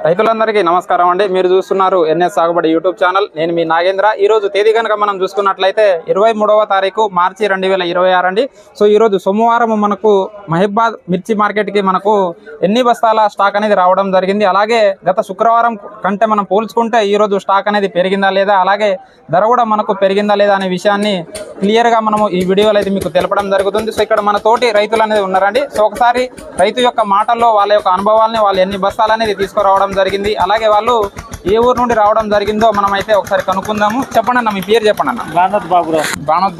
రైతులందరికీ నమస్కారం అండి. మీరు చూస్తున్నారు ఎన్ఎస్ సాగుబడి యూట్యూబ్ ఛానల్. నేను మీ నాగేంద్ర. ఈ రోజు తేదీ కనుక మనం చూసుకున్నట్లయితే 23వ తారీఖు మార్చి 2026 అండి. సో ఈ రోజు సోమవారం మనకు మహబాద్ మిర్చి మార్కెట్కి మనకు ఎన్ని బస్తాల స్టాక్ అనేది రావడం జరిగింది, అలాగే గత శుక్రవారం కంటే మనం పోల్చుకుంటే ఈ రోజు స్టాక్ అనేది పెరిగిందా లేదా, అలాగే ధర కూడా మనకు పెరిగిందా లేదా అనే విషయాన్ని క్లియర్గా మనము ఈ వీడియోలో అయితే మీకు తెలపడం జరుగుతుంది. సో ఇక్కడ మన తోటి రైతులు అనేది ఉన్నారండి. సో ఒకసారి రైతు యొక్క మాటల్లో వాళ్ళ యొక్క అనుభవాల్ని, వాళ్ళు ఎన్ని బస్తాలు అనేది తీసుకురావడం జరిగింది, అలాగే వాళ్ళు ఏ ఊరు నుండి రావడం జరిగిందో మనం అయితే ఒకసారి కనుక్కుందాము. చెప్పండి అన్న, మీ పేరు చెప్పండి అన్న. బానోత్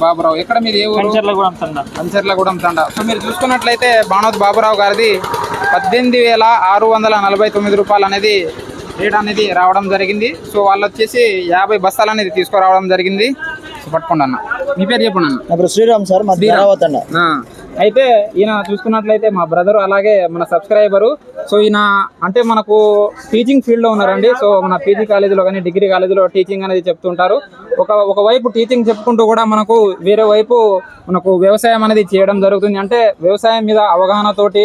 బాబురావు. ఎక్కడ మీరు ఏ ఊరు? కంచర్లగూడెం తండ. సో మీరు చూసుకున్నట్లయితే బానోత్ బాబురావు గారిది 18,649 రూపాయలు అనేది రేట్ అనేది రావడం జరిగింది. సో వాళ్ళు వచ్చేసి 50 బస్తాలు అనేది తీసుకురావడం జరిగింది. సో పట్టుకోండి అన్న, మీ పేరు చెప్పండి అన్న. నా పేరు శ్రీరామ్ సార్. అయితే ఈయన చూసుకున్నట్లయితే మా బ్రదర్, అలాగే మన సబ్స్క్రైబరు. సో ఈయన అంటే మనకు టీచింగ్ ఫీల్డ్లో ఉన్నారండి. సో మన పీజీ కాలేజీలో కానీ డిగ్రీ కాలేజీలో టీచింగ్ అనేది చెప్తుంటారు. ఒకవైపు టీచింగ్ చెప్పుకుంటూ కూడా మనకు వేరే వైపు మనకు వ్యవసాయం అనేది చేయడం జరుగుతుంది. అంటే వ్యవసాయం మీద అవగాహనతోటి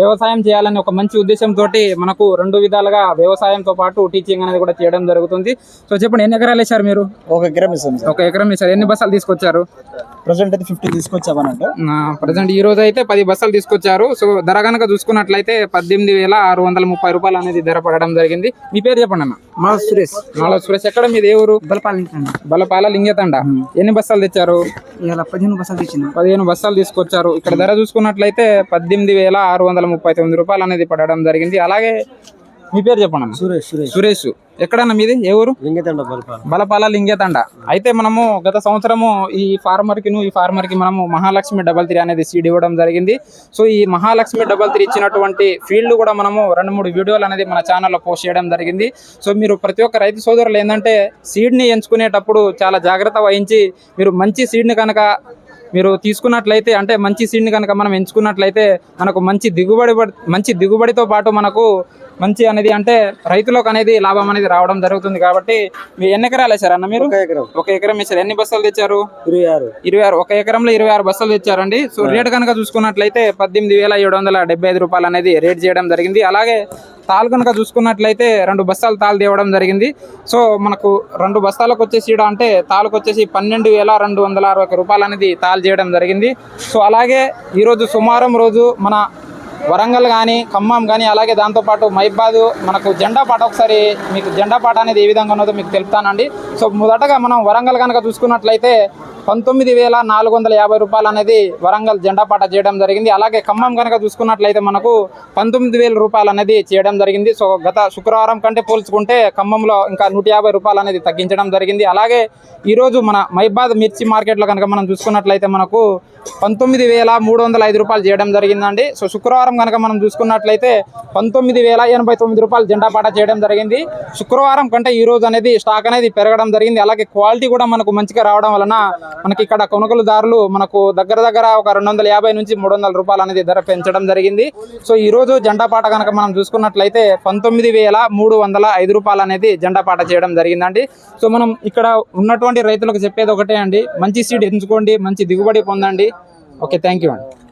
వ్యవసాయం చేయాలని ఒక మంచి ఉద్దేశంతో మనకు రెండు విధాలుగా వ్యవసాయంతో పాటు టీచింగ్ అనేది కూడా చేయడం జరుగుతుంది. సో చెప్పండి, ఎన్ని ఎకరాలు వేశారు మీరు? ఒక ఎకరం వేసాం. ఒక ఎకరం వేశారు. ఎన్ని బస్తాలు తీసుకొచ్చారు? ప్రజెంట్ అయితే 50 తీసుకొచ్చామన్నట్టు. ప్రజెంట్ ఈ రోజు అయితే 10 బస్తాలు తీసుకొచ్చారు. సో ధర కనుక చూసుకున్నట్లయితే 18,630 రూపాయలు అనేది ధర పడడం జరిగింది. మీ పేరు చెప్పండి అన్న. సురేష్. సురేష్. ఎక్కడ మీది ఏ ఊరు? బలపాల లింగతండ. ఎన్ని బస్తాలు తెచ్చారు? 15 బస్తాలు తీసుకొచ్చారు. ఇక్కడ ధర చూసుకున్నట్లయితే 18,639 రూపాయలు అనేది పడడం జరిగింది. అలాగే మీ పేరు చెప్పండి అన్న. సురేష్. ఎక్కడన్నా మీది ఏ ఊరు? బలపాల లింగతండ. అయితే మనము గత సంవత్సరము ఈ ఫార్మర్ కి మనము మహాలక్ష్మి 33 అనేది సీడ్ ఇవ్వడం జరిగింది. సో ఈ మహాలక్ష్మి 33 ఇచ్చినటువంటి ఫీల్డ్ కూడా మనము 2-3 వీడియోలు అనేది మన ఛానల్లో పోస్ట్ చేయడం జరిగింది. సో మీరు ప్రతి ఒక్క రైతు సోదరులు ఏంటంటే సీడ్ని ఎంచుకునేటప్పుడు చాలా జాగ్రత్త వహించి మీరు మంచి సీడ్ని కనుక మీరు తీసుకున్నట్లయితే, అంటే మంచి సీడ్ని కనుక మనం ఎంచుకున్నట్లయితే మనకు మంచి దిగుబడితో పాటు మనకు మంచి అనేది అంటే రైతులకు అనేది లాభం అనేది రావడం జరుగుతుంది. కాబట్టి మీరు ఎన్ని ఎకరాలు వేసారు అన్న? మీరు ఒక ఎకరం వేసారు. ఎన్ని బస్తాలు తెచ్చారు? 26. ఒక ఎకరంలో 26 బస్తాలు తెచ్చారండి. సో రేట్ కనుక చూసుకున్నట్లయితే 18,775 రూపాయలు అనేది రేట్ చేయడం జరిగింది. అలాగే తాలు కనుక చూసుకున్నట్లయితే 2 బస్తాలు తాలు తేవడం జరిగింది. సో మనకు 2 బస్తాలకు వచ్చేసి అంటే తాలకు వచ్చేసి 12,261 రూపాయలు అనేది తాలు చేయడం జరిగింది. సో అలాగే ఈరోజు సోమవారం రోజు మన వరంగల్ కానీ ఖమ్మం కానీ అలాగే దాంతోపాటు మహబాద్ మనకు జెండా పాట, ఒకసారి మీకు జెండా పాట అనేది ఏ విధంగా ఉన్నదో మీకు తెలుపుతానండి. సో మొదటగా మనం వరంగల్ కనుక చూసుకున్నట్లయితే 19,450 రూపాయలు అనేది వరంగల్ జెండా పాట చేయడం జరిగింది. అలాగే ఖమ్మం కనుక చూసుకున్నట్లయితే మనకు 19,000 రూపాయలు అనేది చేయడం జరిగింది. సో గత శుక్రవారం కంటే పోల్చుకుంటే ఖమ్మంలో ఇంకా 150 రూపాయలు అనేది తగ్గించడం జరిగింది. అలాగే ఈరోజు మన మహబాద్ మిర్చి మార్కెట్లో కనుక మనం చూసుకున్నట్లయితే మనకు 19,305 రూపాయలు చేయడం జరిగిందండి. సో శుక్రవారం కనుక మనం చూసుకున్నట్లయితే 19,089 రూపాయలు జెండా పాట చేయడం జరిగింది. శుక్రవారం కంటే ఈ రోజు అనేది స్టాక్ అనేది పెరగడం జరిగింది. అలాగే క్వాలిటీ కూడా మనకు మంచిగా రావడం వలన మనకి ఇక్కడ కొనుగోలుదారులు మనకు దగ్గర ఒక 250 నుంచి 300 రూపాయలు అనేది ధర పెంచడం జరిగింది. సో ఈ రోజు జెండా పాట కనుక మనం చూసుకున్నట్లయితే 19,305 రూపాయలు అనేది జెండా పాట చేయడం జరిగిందండి. సో మనం ఇక్కడ ఉన్నటువంటి రైతులకు చెప్పేది ఒకటే అండి, మంచి సీడ్ ఎంచుకోండి, మంచి దిగుబడి పొందండి. ఓకే, థ్యాంక్ యూ అండి.